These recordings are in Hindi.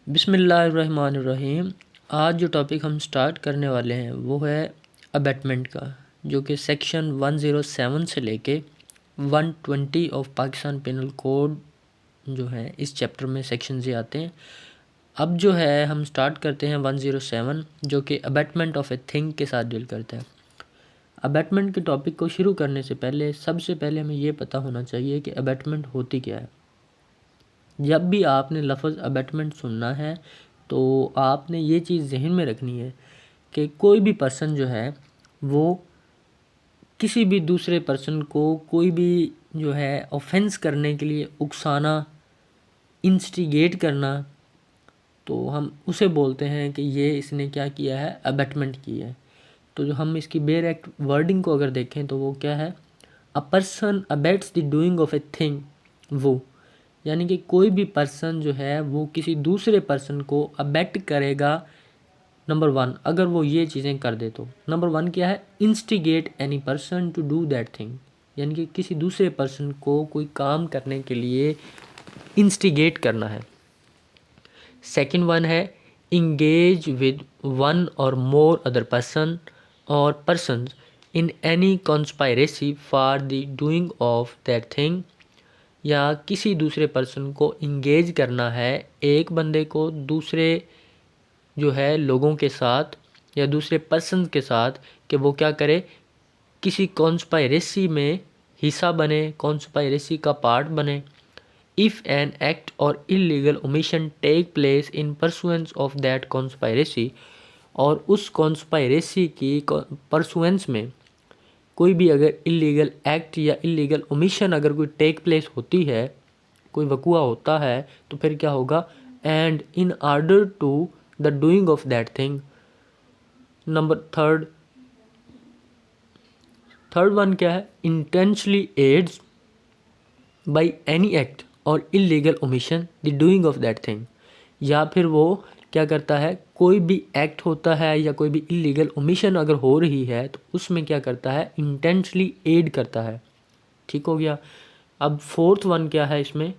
बिस्मिल्लाहिर्रहमानिर्रहीम। आज जो टॉपिक हम स्टार्ट करने वाले हैं वो है अबैटमेंट का, जो कि सेक्शन 107 से लेके 120 ऑफ पाकिस्तान पेनल कोड जो है इस चैप्टर में सेक्शन से आते हैं। अब जो है हम स्टार्ट करते हैं 107, जो कि अबैटमेंट ऑफ ए थिंग के साथ डील करता है। अबैटमेंट के टॉपिक को शुरू करने से पहले सबसे पहले हमें ये पता होना चाहिए कि अबैटमेंट होती क्या है। जब भी आपने लफ्ज़ अबैटमेंट सुनना है तो आपने ये चीज़ जहन में रखनी है कि कोई भी पर्सन जो है वो किसी भी दूसरे पर्सन को कोई भी जो है ऑफेंस करने के लिए उकसाना, इंस्टिगेट करना, तो हम उसे बोलते हैं कि ये इसने क्या किया है, अबैटमेंट की है। तो जो हम इसकी डायरेक्ट वर्डिंग को अगर देखें तो वो क्या है, a person abets the doing of a thing, वो यानी कि कोई भी पर्सन जो है वो किसी दूसरे पर्सन को अबैट करेगा। नंबर 1 अगर वो ये चीज़ें कर दे तो नंबर 1 क्या है, instigate any person to do that thing, यानी कि किसी दूसरे पर्सन को कोई काम करने के लिए इंस्टिगेट करना है। सेकंड वन है इंगेज विद वन और मोर अदर पर्सन और persons in any conspiracy for the doing of that thing, या किसी दूसरे पर्सन को इंगेज करना है, एक बंदे को दूसरे जो है लोगों के साथ या दूसरे पर्सन के साथ कि वो क्या करे, किसी कॉन्स्पायरेसी में हिस्सा बने, कॉन्स्पायरेसी का पार्ट बने। इफ़ एन एक्ट और illegal omission take place in pursuance of that conspiracy, और उस कॉन्स्पायरेसी की परसुएंस में कोई भी अगर इलीगल एक्ट या इलीगल ओमिशन अगर कोई टेक प्लेस होती है, कोई वकुआ होता है, तो फिर क्या होगा, and in order to the doing of that thing. Number third one क्या है, intentionally aids by any act और illegal omission the doing of that thing, या फिर वो क्या करता है, कोई भी एक्ट होता है या कोई भी इलीगल ओमिशन अगर हो रही है तो उसमें क्या करता है, इंटेंशनली एड करता है। ठीक हो गया। अब फोर्थ वन क्या है इसमें,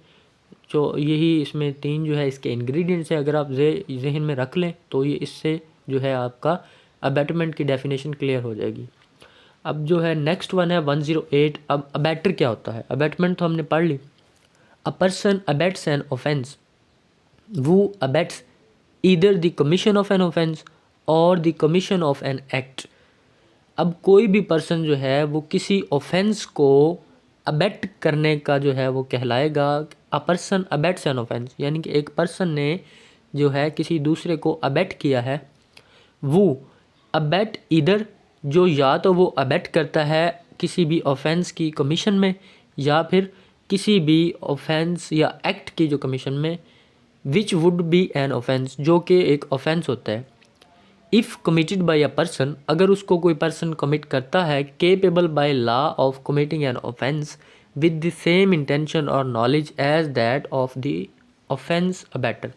जो यही इसमें 3 जो है इसके इंग्रेडिएंट्स हैं, अगर आप जहन में रख लें तो ये इससे जो है आपका अबैटमेंट की डेफिनेशन क्लियर हो जाएगी। अब जो है नेक्स्ट वन है 108। अब अबैटर क्या होता है, अबैटमेंट तो हमने पढ़ ली। A person abets an offence, वो abets either the commission of an offence और the commission of an act. अब कोई भी पर्सन जो है वो किसी ऑफेंस को अबैट करने का जो है वो कहलाएगा अ पर्सन अबैट्स एन ऑफेंस, यानी कि एक पर्सन ने जो है किसी दूसरे को अबैट किया है। वो अबैट इधर, जो या तो वो अबैट करता है किसी भी ऑफेंस की कमीशन में या फिर किसी भी ऑफेंस या एक्ट की जो कमीशन में, which would be an offence, जो कि एक ऑफेंस होता है। If committed by a person, अगर उसको कोई पर्सन कमिट करता है, capable by law of committing an offence with the same intention और knowledge as that of the offence abettor.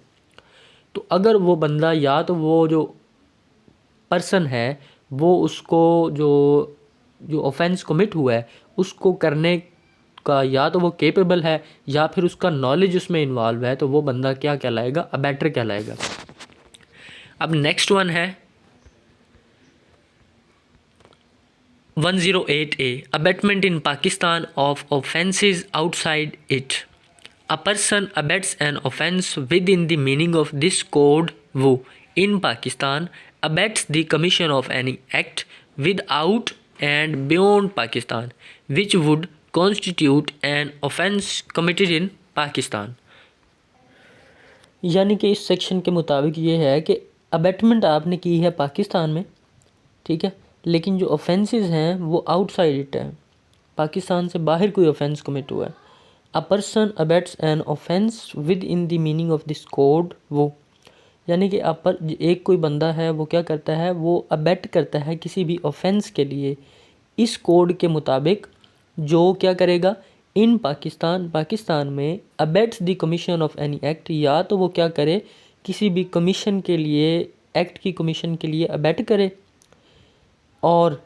तो अगर वो बंदा या तो वो जो पर्सन है वो उसको जो जो ऑफेंस कमिट हुआ है उसको करने का या तो वो केपेबल है या फिर उसका नॉलेज उसमें इन्वॉल्व है, तो वो बंदा क्या कहलाएगा, अबैटर कहलाएगा। अब नेक्स्ट वन है 108A, abetment in Pakistan of offences outside it. A person abets an offence within the meaning of this code, वो in Pakistan abets the commission of any act without and beyond Pakistan which would constitute an offence committed in Pakistan। यानी कि इस सेक्शन के मुताबिक ये है कि अबैटमेंट आपने की है पाकिस्तान में, ठीक है, लेकिन जो ऑफेंसेस हैं वो आउटसाइड इट है, पाकिस्तान से बाहर कोई ऑफेंस कमिट हुआ है। A person abets an offence within the meaning of this code, वो यानी कि आप पर एक कोई बंदा है वो क्या करता है, वो अबैट करता है किसी भी ऑफेंस के लिए इस कोड के मुताबिक, जो क्या करेगा, इन पाकिस्तान, पाकिस्तान में abets the commission of any act, या तो वो क्या करे, किसी भी कमीशन के लिए, एक्ट की कमीशन के लिए अबैट करे, और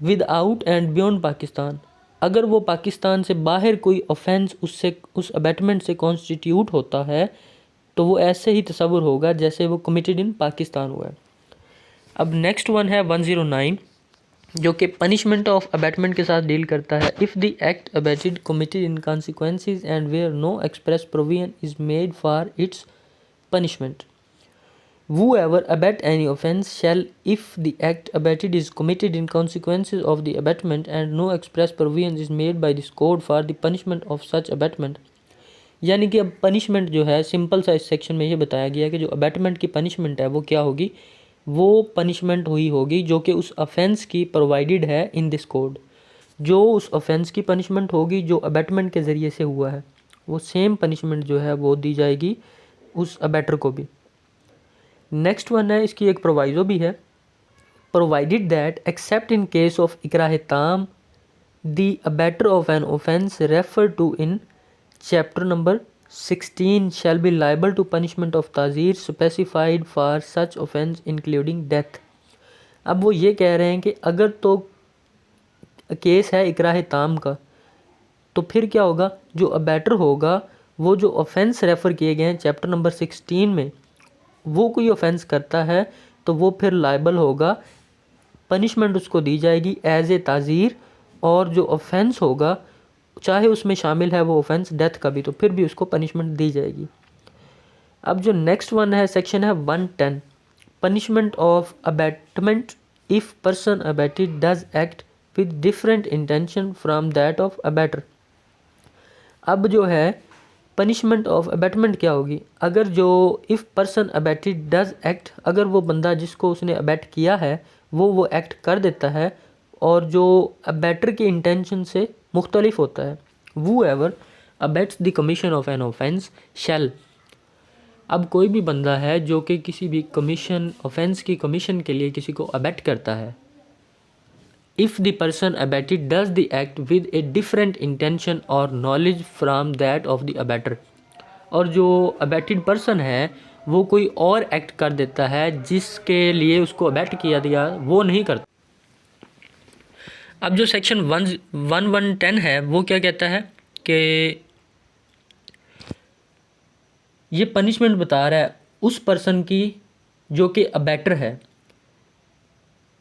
with out and beyond Pakistan, अगर वो पाकिस्तान से बाहर कोई ऑफेंस उससे उस अबैटमेंट से कॉन्स्टिट्यूट होता है तो वो ऐसे ही तस्वुर होगा जैसे वो कमिटेड इन पाकिस्तान हुआ है। अब नेक्स्ट वन है 109 जो कि पनिशमेंट ऑफ अबैटमेंट के साथ डील करता है। If the act abetted committed in consequences and where no express provision is made for its punishment. Whoever abet any offence shall, if the act abated is committed in consequences of the abatement and no express provision is made by this code for the punishment of such abatement, यानी कि अब पनिशमेंट जो है सिंपल सा इस सेक्शन में ये बताया गया कि जो अबैटमेंट की पनिशमेंट है वो क्या होगी, वो पनिशमेंट हुई होगी जो कि उस ऑफेंस की प्रोवाइडेड है इन दिस कोड। जो उस ऑफेंस की पनिशमेंट होगी जो अबैटमेंट के ज़रिए से हुआ है, वो सेम पनिशमेंट जो है वो दी जाएगी उस अबैटर को भी। नेक्स्ट वन है, इसकी एक प्रोवाइजो भी है, provided that except in case of इकराह ताम the abettor of an offence refer to in chapter number 16 shall be liable to punishment of ताज़ीर specified for such offence including death. अब वो ये कह रहे हैं कि अगर तो केस है इकराह ताम का, तो फिर क्या होगा, जो अबैटर होगा वो जो ऑफेंस रेफ़र किए गए हैं चैप्टर नंबर 16 में, वो कोई ऑफेंस करता है तो वो फिर लाइबल होगा, पनिशमेंट उसको दी जाएगी एज ए ताज़ीर, और जो ऑफेंस होगा चाहे उसमें शामिल है वो ऑफेंस डेथ का भी, तो फिर भी उसको पनिशमेंट दी जाएगी। अब जो नेक्स्ट वन है सेक्शन है 110, punishment of abetment if person abetted does act with different intention from that of abettor. अब जो है पनिशमेंट ऑफ अबैटमेंट क्या होगी, अगर जो if person abetted does act, अगर वो बंदा जिसको उसने अबैट किया है वो एक्ट कर देता है और जो अबैटर की इंटेंशन से मुख्तलिफ होता है। Whoever abets the commission of an offence shall. अब कोई भी बंदा है जो कि किसी भी कमीशन ऑफेंस की कमीशन के लिए किसी को अबैट करता है, if the person abated does the act with a different intention or knowledge from that of the abater, और जो अबैटेड पर्सन है वो कोई और एक्ट कर देता है जिसके लिए उसको अबैट किया दिया वो नहीं करता। अब जो सेक्शन 1110 है वो क्या कहता है कि ये पनिशमेंट बता रहा है उस पर्सन की जो कि अबैटर है,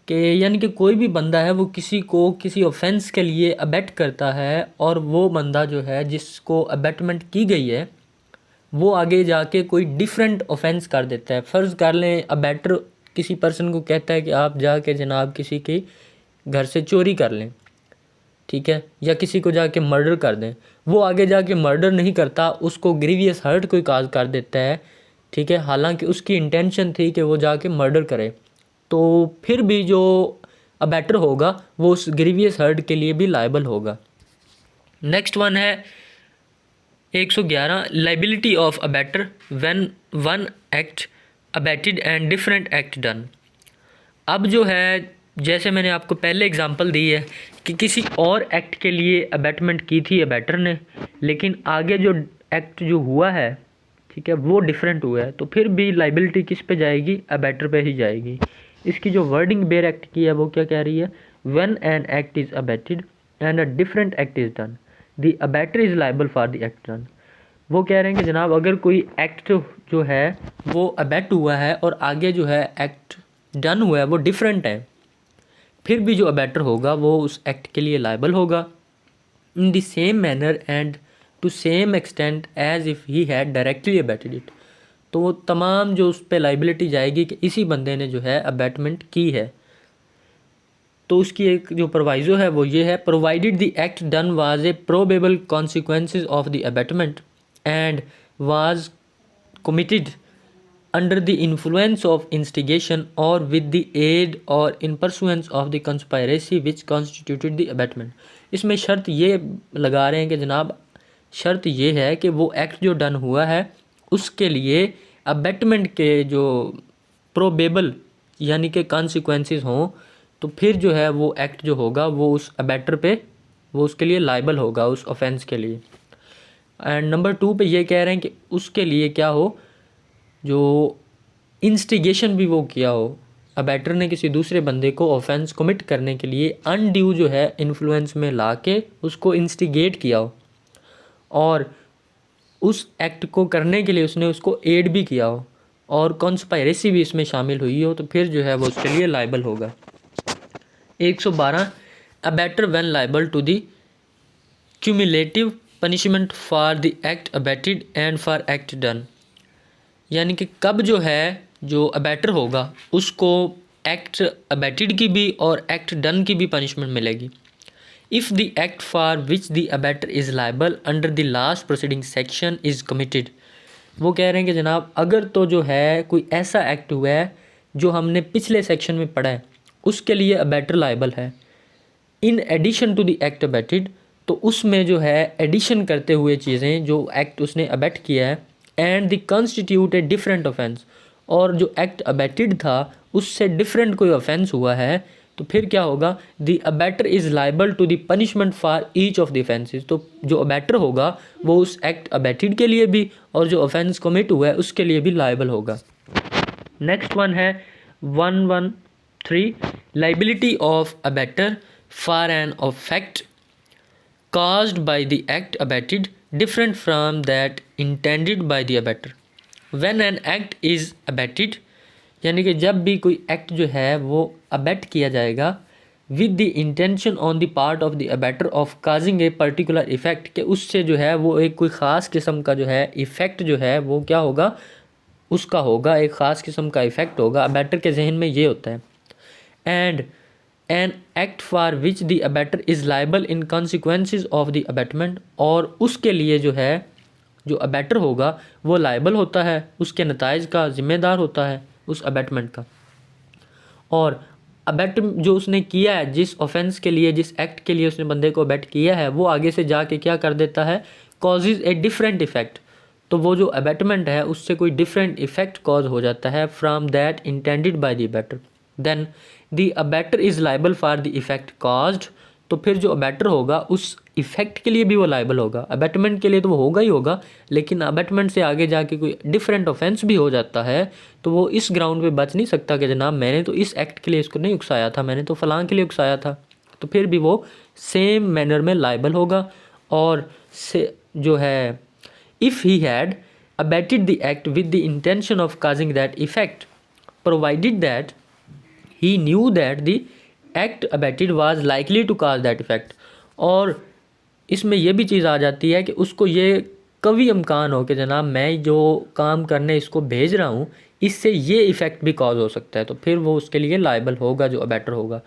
कि यानी कि कोई भी बंदा है वो किसी को किसी ऑफेंस के लिए अबैट करता है और वो बंदा जो है जिसको अबैटमेंट की गई है वो आगे जाके कोई डिफरेंट ऑफेंस कर देता है। फ़र्ज़ कर लें अबैटर किसी पर्सन को कहता है कि आप जाके जनाब किसी के घर से चोरी कर लें, ठीक है, या किसी को जाके मर्डर कर दें, वो आगे जाके मर्डर नहीं करता, उसको ग्रीवियस हर्ट कोई काज कर देता है, ठीक है, हालांकि उसकी इंटेंशन थी कि वो जाके मर्डर करे, तो फिर भी जो अबैटर होगा वो उस ग्रीवियस हर्ट के लिए भी लायबल होगा। नेक्स्ट वन है 111, liability of abettor when one act abetted and different act done. अब जो है जैसे मैंने आपको पहले एग्जांपल दी है कि किसी और एक्ट के लिए अबैटमेंट की थी अबैटर ने, लेकिन आगे जो एक्ट जो हुआ है, ठीक है, वो डिफरेंट हुआ है, तो फिर भी लाइबिलिटी किस पे जाएगी, अबैटर पे ही जाएगी। इसकी जो वर्डिंग बेयर एक्ट की है वो क्या कह रही है, when an act is abetted and a different act is done the abettor is liable for the act done. वो कह रहे हैं कि जनाब अगर कोई एक्ट जो है वो अबैट हुआ है और आगे जो है एक्ट डन हुआ है वो डिफरेंट है, फिर भी जो अबैटर होगा वो उस एक्ट के लिए लायबल होगा in the same manner and to same extent as if he had directly abetted it. तो वो तमाम जो उस पर लाइबिलिटी जाएगी कि इसी बंदे ने जो है अबैटमेंट की है। तो उसकी एक जो प्रोवाइजो है वो ये है, provided the act done was a probable consequences of the abatement and was committed under the influence of instigation or with the aid or in pursuance of the conspiracy which constituted the abatement। इसमें शर्त ये लगा रहे हैं कि जनाब शर्त ये है कि वो एक्ट जो डन हुआ है उसके लिए अबैटमेंट के जो प्रोबेबल यानी कि कॉन्सिक्वेंसेस हों, तो फिर जो है वो एक्ट जो होगा वो उस अबैटर पे वो उसके लिए लायबल होगा उस ऑफेंस के लिए। एंड नंबर 2 पे ये कह रहे हैं कि उसके लिए क्या हो, जो इंस्टिगेशन भी वो किया हो, अबैटर ने किसी दूसरे बंदे को ऑफेंस कमिट करने के लिए अनड्यू जो है इन्फ्लुएंस में ला के उसको इंस्टिगेट किया हो, और उस एक्ट को करने के लिए उसने उसको एड भी किया हो और कॉन्स्पायरेसी भी इसमें शामिल हुई हो, तो फिर जो है वो उसके लिए लाइबल होगा। 112 abettor when liable to the cumulative punishment for the act abetted and for act done, यानी कि कब जो है जो अबैटर होगा उसको एक्ट अबैटेड की भी और एक्ट डन की भी पनिशमेंट मिलेगी। If the act for which the abettor is liable under the last proceeding section is committed, वो कह रहे हैं कि जनाब अगर तो जो है कोई ऐसा एक्ट हुआ है जो हमने पिछले सेक्शन में पढ़ा है उसके लिए अबैटर लाइबल है, in addition to the act abetted, तो उसमें जो है एडिशन करते हुए चीज़ें जो एक्ट उसने अबैट किया है, and the constitute a different offence, और जो एक्ट अबैटेड था उससे डिफरेंट कोई ऑफेंस हुआ है, तो फिर क्या होगा, the abettor is liable to the punishment for each of the offences, तो जो अबैटर होगा वो उस एक्ट अबैटेड के लिए भी और जो ऑफेंस कमिट हुआ है उसके लिए भी लाइबल होगा। नेक्स्ट वन है 113 liability of abettor for an effect caused by the act abetted different from that intended by the abettor। When an act is abetted, यानी कि जब भी कोई एक्ट जो है वो अबेट किया जाएगा with the intention on the part of the abettor of causing a particular effect, के उससे जो है वो एक कोई ख़ास किस्म का जो है इफ़ेक्ट जो है वो क्या होगा, उसका होगा एक ख़ास किस्म का इफ़ेक्ट होगा, अबेटर के जहन में ये होता है। And an act for which the abettor is liable in consequences of the abetment, और उसके लिए जो है जो अबैटर होगा वो लाइबल होता है, उसके नताइज का ज़िम्मेदार होता है उस अबैटमेंट का। और अबैट जो उसने किया है जिस ऑफेंस के लिए जिस एक्ट के लिए उसने बंदे को अबैट किया है वो आगे से जाके क्या कर देता है, कॉजेज ए डिफरेंट इफेक्ट, तो वो जो अबैटमेंट है उससे कोई डिफरेंट इफेक्ट कॉज हो जाता है from that intended by the abettor, then the abettor is liable for the effect caused, तो फिर जो अबैटर होगा उस इफेक्ट के लिए भी वो लाइबल होगा, अबैटमेंट के लिए तो वो होगा ही होगा, लेकिन अबैटमेंट से आगे जाके कोई डिफरेंट ऑफेंस भी हो जाता है तो वो इस ग्राउंड पे बच नहीं सकता कि जनाब मैंने तो इस एक्ट के लिए इसको नहीं उकसाया था, मैंने तो फ़लाँ के लिए उकसाया था, तो फिर भी वो सेम मैनर में लाइबल होगा। और से जो है if he had abetted the act with the intention of causing that effect, provided that he knew that the act abetted was likely to cause that effect, और इसमें यह भी चीज़ आ जाती है कि उसको ये कभी इम्कान हो कि जनाब मैं जो काम करने इसको भेज रहा हूँ इससे ये इफ़ेक्ट भी कॉज हो सकता है, तो फिर वो उसके लिए लाइबल होगा जो अबैटर होगा।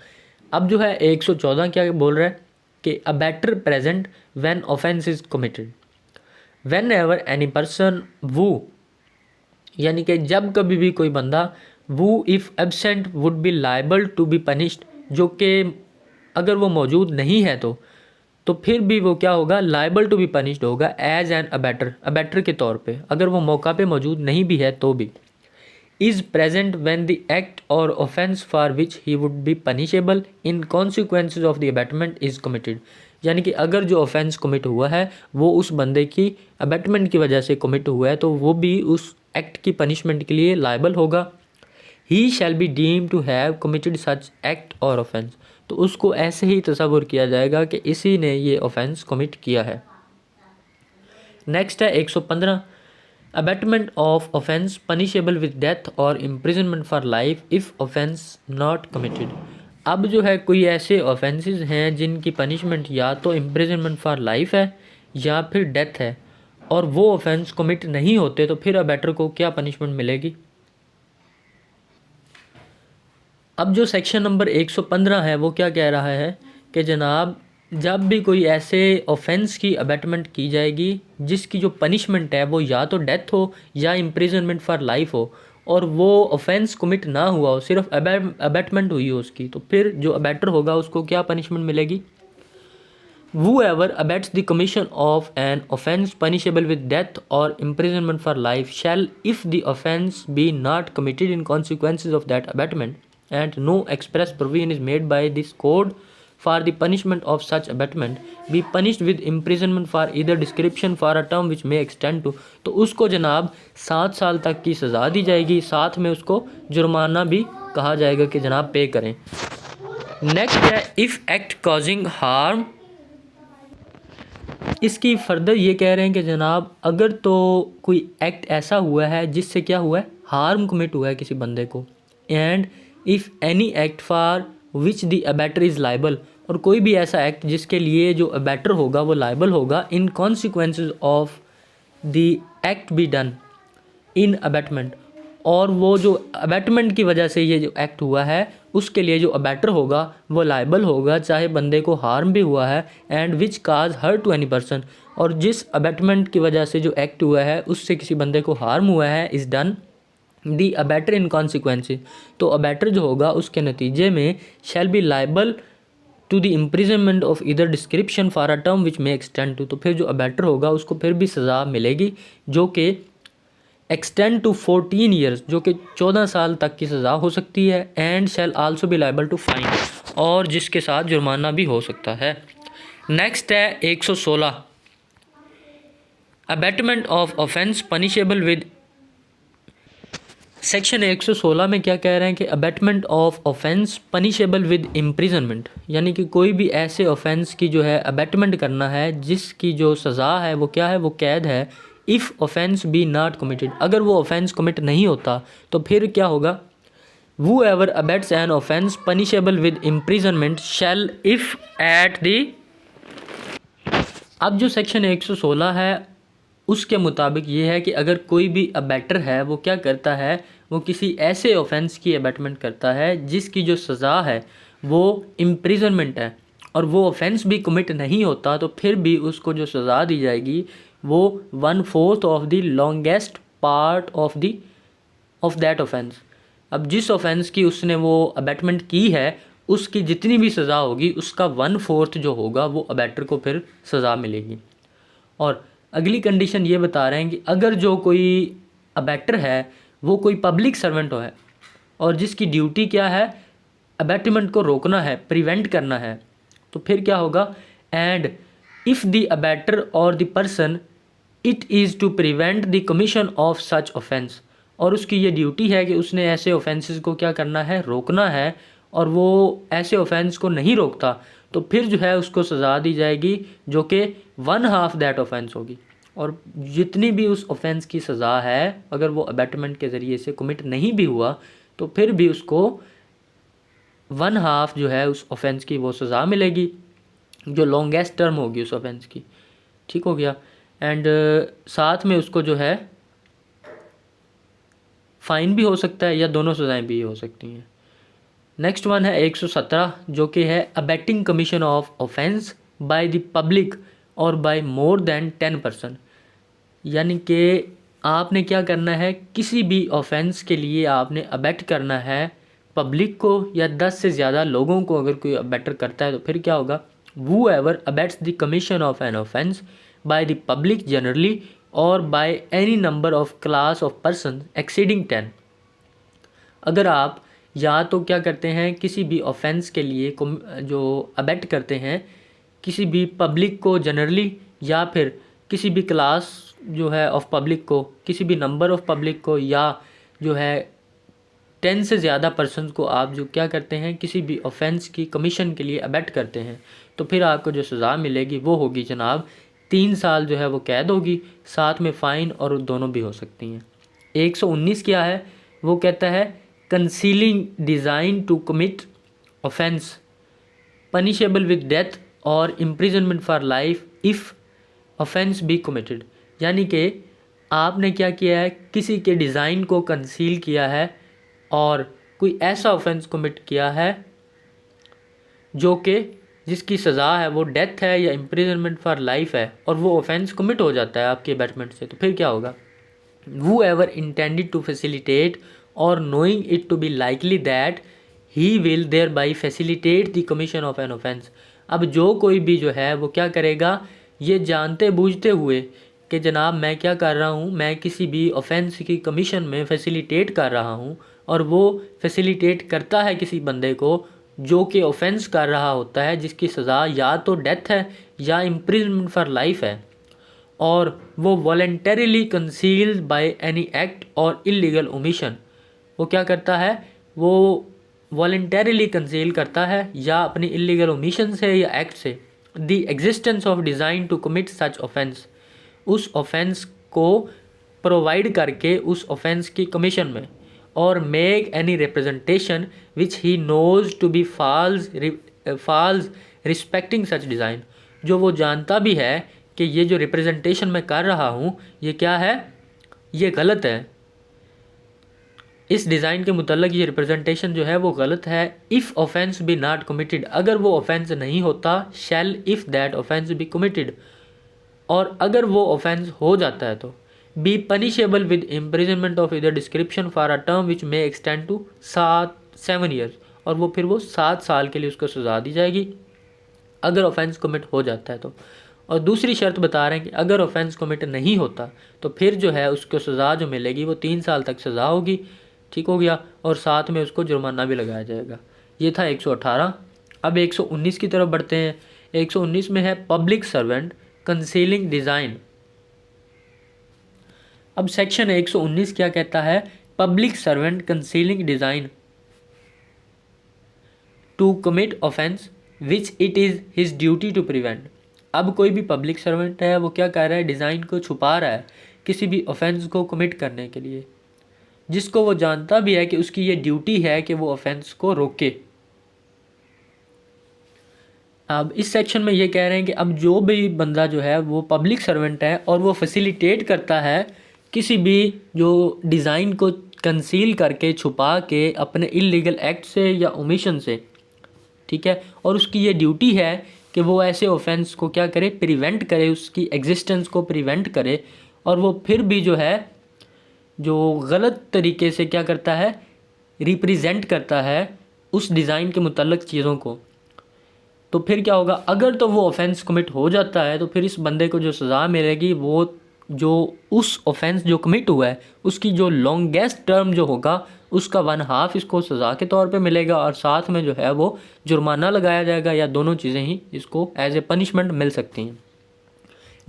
अब जो है 114 क्या बोल रहा है कि abettor present when offence is committed whenever any person who, यानी कि जब कभी भी कोई बंदा who if absent would be liable to be punished, जो कि अगर वो मौजूद नहीं है तो फिर भी वो क्या होगा, लाइबल टू बी पनिश्ड होगा एज एन अबैटर, अबैटर के तौर पे, अगर वो मौका पे मौजूद नहीं भी है तो भी। Is present when the act और offence for which he would be punishable in consequences of the abetment is committed, यानी कि अगर जो ऑफेंस कमिट हुआ है वो उस बंदे की अबैटमेंट की वजह से कमिट हुआ है तो वो भी उस एक्ट की पनिशमेंट के लिए लाइबल होगा। He shall be deem to have committed such act और ऑफेंस, तो उसको ऐसे ही तस्वुर किया जाएगा कि इसी ने ये ऑफेंस कमिट किया है। नेक्स्ट है 115 abetment of offence punishable with death और imprisonment for life if offence not committed. अब जो है कोई ऐसे ऑफेंसेस हैं जिनकी पनिशमेंट या तो इम्प्रिजनमेंट फॉर लाइफ है या फिर डेथ है, और वो ऑफेंस कमिट नहीं होते, तो फिर अबैटर को क्या पनिशमेंट मिलेगी। अब जो सेक्शन नंबर 115 है वो क्या कह रहा है कि जनाब जब भी कोई ऐसे ऑफेंस की अबैटमेंट की जाएगी जिसकी जो पनिशमेंट है वो या तो डेथ हो या इम्प्रिजनमेंट फॉर लाइफ हो, और वो ऑफेंस कमिट ना हुआ हो, सिर्फ अबैटमेंट हुई हो उसकी, तो फिर जो अबैटर होगा उसको क्या पनिशमेंट मिलेगी। Whoever abets the commission of an offence punishable with death or imprisonment for life shall, if the offence be not committed in consequences of that abatement, and no express provision is made by this code for the punishment of such abatement, be punished with imprisonment for either description for a term which may extend to, तो उसको जनाब 7 साल तक की सज़ा दी जाएगी, साथ में उसको जुर्माना भी कहा जाएगा कि जनाब पे करें। नेक्स्ट है इफ़ एक्ट कॉजिंग हार्म इसकी फर्दर ये कह रहे हैं कि जनाब अगर तो कोई एक्ट ऐसा हुआ है जिससे क्या हुआ है, हार्म कमिट हुआ है किसी बंदे को, and if any act for which the abettor is liable, और कोई भी ऐसा एक्ट जिसके लिए जो अबैटर होगा वो लाइबल होगा in consequences of the act be done in abetment, और वो जो अबैटमेंट की वजह से ये जो एक्ट हुआ है उसके लिए जो अबैटर होगा वो लाइबल होगा चाहे बंदे को हार्म भी हुआ है, and which cause hurt to any person, और जिस अबैटमेंट की वजह से जो एक्ट हुआ है उससे किसी बंदे को हार्म हुआ है, is done the abettor in consequences, तो अबैटर जो होगा उसके नतीजे में shall be liable to the imprisonment of either description for a term which may extend to, तो फिर जो अबैटर होगा उसको फिर भी सज़ा मिलेगी जो कि एक्सटेंड टू 14 ईयर्स, जो कि 14 साल तक की सज़ा हो सकती है, and shall also be liable to fine, और जिसके साथ जुर्माना भी हो सकता है। नेक्स्ट है 116, abatement of offence punishable with, section 116 में क्या कह रहे हैं कि abatement of offence punishable with imprisonment, यानी कि कोई भी ऐसे ऑफेंस की जो है अबैटमेंट करना है जिसकी जो सज़ा है वो क्या है, वो कैद है। If offence be not committed, अगर वो ऑफेंस कमिट नहीं होता तो फिर क्या होगा, वो ever abets an offence punishable with imprisonment shall if at the, अब जो सेक्शन 116 है उसके मुताबिक ये है कि अगर कोई भी अबैटर है वो क्या करता है, वो किसी ऐसे ऑफेंस की अबैटमेंट करता है जिसकी जो सज़ा है वो इम्प्रिजनमेंट है, और वो ऑफेंस भी कमिट नहीं होता तो फिर भी उसको जो सज़ा दी जाएगी वो 1/4 of the longest part of that offence. अब जिस ऑफेंस की उसने वो अबैटमेंट की है उसकी जितनी भी सज़ा होगी उसका 1/4 जो होगा वो अबैटर को फिर सज़ा मिलेगी। और अगली कंडीशन ये बता रहे हैं कि अगर जो कोई अबैटर है वो कोई पब्लिक सर्वेंट है और जिसकी ड्यूटी क्या है, अबैटमेंट को रोकना है, प्रिवेंट करना है, तो फिर क्या होगा, एंड इफ़ द अबैटर और the person it is to prevent the commission of such offence, और उसकी ये ड्यूटी है कि उसने ऐसे ऑफेंसेस को क्या करना है, रोकना है, और वो ऐसे ऑफेंस को नहीं रोकता तो फिर जो है उसको सज़ा दी जाएगी जो कि 1/2 दैट ऑफेंस होगी, और जितनी भी उस ऑफेंस की सज़ा है अगर वो अबैटमेंट के ज़रिए से कमिट नहीं भी हुआ तो फिर भी उसको 1/2 जो है उस ऑफेंस की वो सज़ा मिलेगी जो लॉन्गेस्ट टर्म होगी उस ऑफेंस की। ठीक हो गया। एंड साथ में उसको जो है फ़ाइन भी हो सकता है या दोनों सज़ाएं भी हो सकती हैं। नेक्स्ट वन है 117 जो कि है abetting commission of offence by the public और बाय मोर देन 10%, यानी कि आपने क्या करना है, किसी भी ऑफेंस के लिए आपने अबैट करना है पब्लिक को या 10 से ज़्यादा लोगों को, अगर कोई अबैटर करता है तो फिर क्या होगा, वो ever abets the commission of an offence by the public generally और by any number of class of person exceeding 10। अगर आप या तो क्या करते हैं किसी भी ऑफेंस के लिए जो अबैट करते हैं किसी भी पब्लिक को जनरली, या फिर किसी भी क्लास जो है ऑफ पब्लिक को, किसी भी नंबर ऑफ पब्लिक को, या जो है 10 से ज़्यादा पर्सन को आप जो क्या करते हैं किसी भी ऑफेंस की कमीशन के लिए अबैट करते हैं, तो फिर आपको जो सज़ा मिलेगी वो होगी जनाब 3 साल जो है वो कैद होगी, साथ में फ़ाइन और दोनों भी हो सकती हैं। 119 क्या है, वो कहता है concealing design to commit offence punishable with death और imprisonment for life if offence be committed, यानी कि आपने क्या किया है, किसी के डिज़ाइन को कंसील किया है और कोई ऐसा ऑफेंस कमिट किया है जो कि जिसकी सज़ा है वो डेथ है या इम्प्रिजनमेंट फॉर लाइफ है, और वो ऑफेंस कमिट हो जाता है आपके अबैटमेंट से, तो फिर क्या होगा, वो एवर इंटेंडेड टू फैसिलिटेट और knowing it to be likely that he will thereby facilitate the commission of an offence. अब जो कोई भी जो है वो क्या करेगा, ये जानते बूझते हुए कि जनाब मैं क्या कर रहा हूँ, मैं किसी भी ऑफेंस की कमीशन में फैसिलिटेट कर रहा हूँ, और वो फैसिलिटेट करता है किसी बंदे को जो कि ऑफेंस कर रहा होता है जिसकी सज़ा या तो डेथ है या इम्प्रिजनमेंट फॉर लाइफ है, और वो voluntarily concealed by any act और इलीगल ओमिशन, वो क्या करता है, वो वॉलेंटरीली कंसील करता है या अपनी इलीगल ओमिशन से या एक्ट से, the existence of design to commit such offence, उस ऑफेंस को प्रोवाइड करके उस ऑफेंस की कमीशन में, और make any representation which he knows to be false respecting such design, जो वो जानता भी है कि ये जो रिप्रेजेंटेशन मैं कर रहा हूँ ये क्या है, ये गलत है, इस डिज़ाइन के मुतल्लिक़ ये रिप्रेजेंटेशन जो है वो गलत है। If offence be not committed, अगर वो ऑफेंस नहीं होता, shall if that offence be committed, और अगर वो ऑफेंस हो जाता है तो be punishable with imprisonment of either description for a term which may extend to 7 years, और वो फिर वो 7 साल के लिए उसको सज़ा दी जाएगी अगर ऑफेंस कमिट हो जाता है तो। और दूसरी शर्त बता रहे हैं कि अगर ऑफेंस कमिट नहीं होता तो फिर जो है उसको सज़ा जो मिलेगी वो 3 साल तक सज़ा होगी, ठीक हो गया, और साथ में उसको जुर्माना भी लगाया जाएगा। ये था 118। अब 119 की तरफ बढ़ते हैं। 119 में है पब्लिक सर्वेंट कंसीलिंग डिज़ाइन। अब सेक्शन 119 क्या कहता है, public servant concealing design to commit offence which it is his duty to prevent. अब कोई भी पब्लिक सर्वेंट है वो क्या कर रहा है, डिज़ाइन को छुपा रहा है किसी भी ऑफेंस को कमिट करने के लिए, जिसको वो जानता भी है कि उसकी ये ड्यूटी है कि वो ऑफेंस को रोके। अब इस सेक्शन में ये कह रहे हैं कि अब जो भी बंदा जो है वो पब्लिक सर्वेंट है और वो फैसिलिटेट करता है किसी भी जो डिज़ाइन को कंसील करके छुपा के अपने इलीगल एक्ट से या ओमिशन से, ठीक है, और उसकी ये ड्यूटी है कि वो ऐसे ऑफेंस को क्या करे, प्रिवेंट करे, उसकी एग्जिस्टेंस को प्रिवेंट करे, और वो फिर भी जो है जो गलत तरीके से क्या करता है, रिप्रेजेंट करता है उस डिज़ाइन के मुतल्लिक़ चीज़ों को, तो फिर क्या होगा, अगर तो वो ऑफेंस कमिट हो जाता है तो फिर इस बंदे को जो सज़ा मिलेगी वो जो उस ऑफेंस जो कमिट हुआ है उसकी जो लॉन्गेस्ट टर्म जो होगा उसका 1/2 इसको सज़ा के तौर पे मिलेगा, और साथ में जो है वो जुर्माना लगाया जाएगा, या दोनों चीज़ें ही इसको एज ए पनिशमेंट मिल सकती हैं।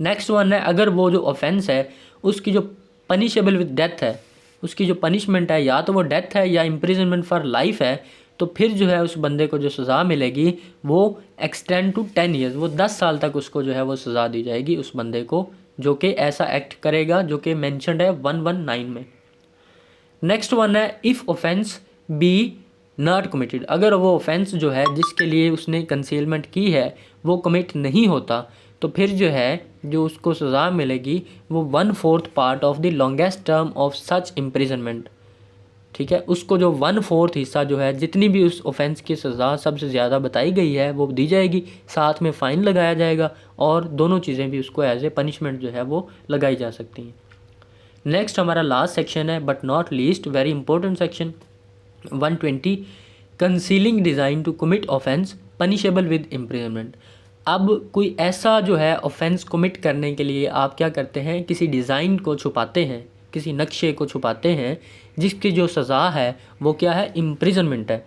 नेक्स्ट वन है, अगर वो जो ऑफेंस है उसकी जो पनिशेबल विद डेथ है, उसकी जो पनिशमेंट है या तो वो डेथ है या इम्प्रिजनमेंट फॉर लाइफ है, तो फिर जो है उस बंदे को जो सज़ा मिलेगी वो एक्सटेंड टू 10 ईयर्स, वो 10 साल तक उसको जो है वो सज़ा दी जाएगी उस बंदे को जो कि ऐसा एक्ट करेगा जो कि मेंशन्ड है 119 में। नेक्स्ट वन है, if offence be not committed, अगर वो ऑफेंस जो है जिसके लिए उसने कंसीलमेंट की है वो कमिट नहीं होता तो फिर जो है जो उसको सज़ा मिलेगी वो 1/4 part of the longest term of such imprisonment, ठीक है, उसको जो 1/4 हिस्सा जो है जितनी भी उस ऑफेंस की सज़ा सबसे ज़्यादा बताई गई है वो दी जाएगी, साथ में फ़ाइन लगाया जाएगा, और दोनों चीज़ें भी उसको एज ए पनिशमेंट जो है वो लगाई जा सकती हैं। नेक्स्ट हमारा लास्ट सेक्शन है but not least, very important section 120, concealing design to commit offence punishable with imprisonment. अब कोई ऐसा जो है ऑफेंस कमिट करने के लिए आप क्या करते हैं, किसी डिज़ाइन को छुपाते हैं, किसी नक्शे को छुपाते हैं जिसकी जो सज़ा है वो क्या है, इम्प्रिजनमेंट है।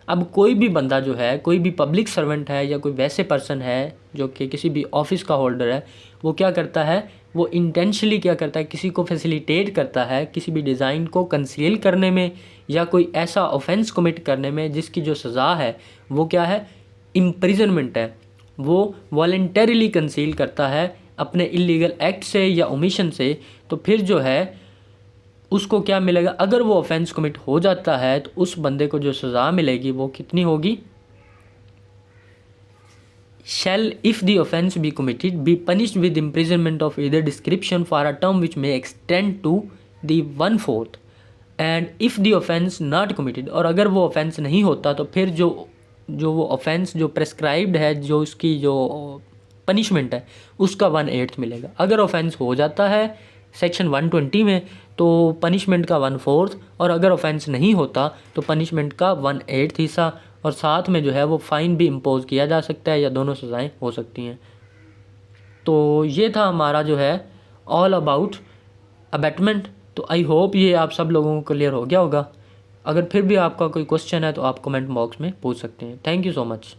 अब कोई भी बंदा जो है, कोई भी पब्लिक सर्वेंट है या कोई वैसे पर्सन है जो कि किसी भी ऑफिस का होल्डर है, वो क्या करता है, वो इंटेंशनली क्या करता है, किसी को फैसिलिटेट करता है किसी भी डिज़ाइन को कंसील करने में या कोई ऐसा ऑफेंस कमिट करने में जिसकी जो सज़ा है वो क्या है, इम्प्रिजनमेंट है। वो वॉलंटरीली कंसील करता है अपने इलीगल एक्ट से या ओमिशन से, तो फिर जो है उसको क्या मिलेगा, अगर वो ऑफेंस कमिट हो जाता है तो उस बंदे को जो सज़ा मिलेगी वो कितनी होगी, shall if the offence be committed be punished with imprisonment of either description for a term which may extend to the 1/4, and if the offence not committed, और अगर वो ऑफेंस नहीं होता तो फिर जो वो ऑफेंस जो प्रेस्क्राइब्ड है, जो उसकी जो पनिशमेंट है उसका 1/8 मिलेगा। अगर ऑफेंस हो जाता है सेक्शन 120 में तो पनिशमेंट का 1/4, और अगर ऑफेंस नहीं होता तो पनिशमेंट का 1/8 हिस्सा, और साथ में जो है वो फ़ाइन भी इम्पोज किया जा सकता है या दोनों सज़ाएं हो सकती हैं। तो ये था हमारा जो है ऑल अबाउट अबैटमेंट। तो आई होप ये आप सब लोगों को क्लियर हो गया होगा। अगर फिर भी आपका कोई क्वेश्चन है तो आप कमेंट बॉक्स में पूछ सकते हैं। Thank you so much.